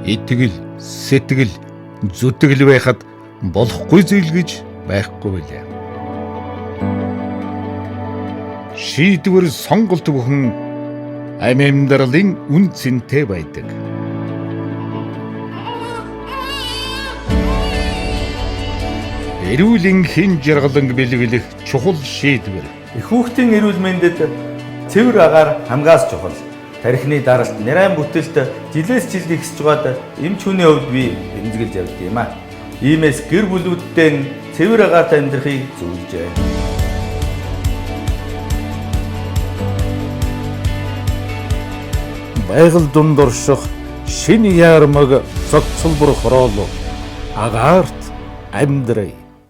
итгэл, сэтгэл, зүтгэл байхад болохгүй зүйл гэж байхгүй билээ. Шийдвэр сонголт бүхэн амьдралын үн цэнтэй байдаг. Эрүүл энхийн жаргалан бэлгэлэх чухал шийдвэр. Их хүүхдийн эрүүл мэндэд цэвэр агаар хамгаас чухал. Тархины даралт, нэрийн бүтээлт жилээс жилд ихсэж байгаад эмч хүний хувьд би эмзэглэж явдаг юм аа. Иймээс гэр бүлүүдтэй цэвэр агаартай амьдрахыг зөвлөжээ. Байгаль дунд орших шинэ яармаг цогцлбор хороолоо агаарт амьдрая.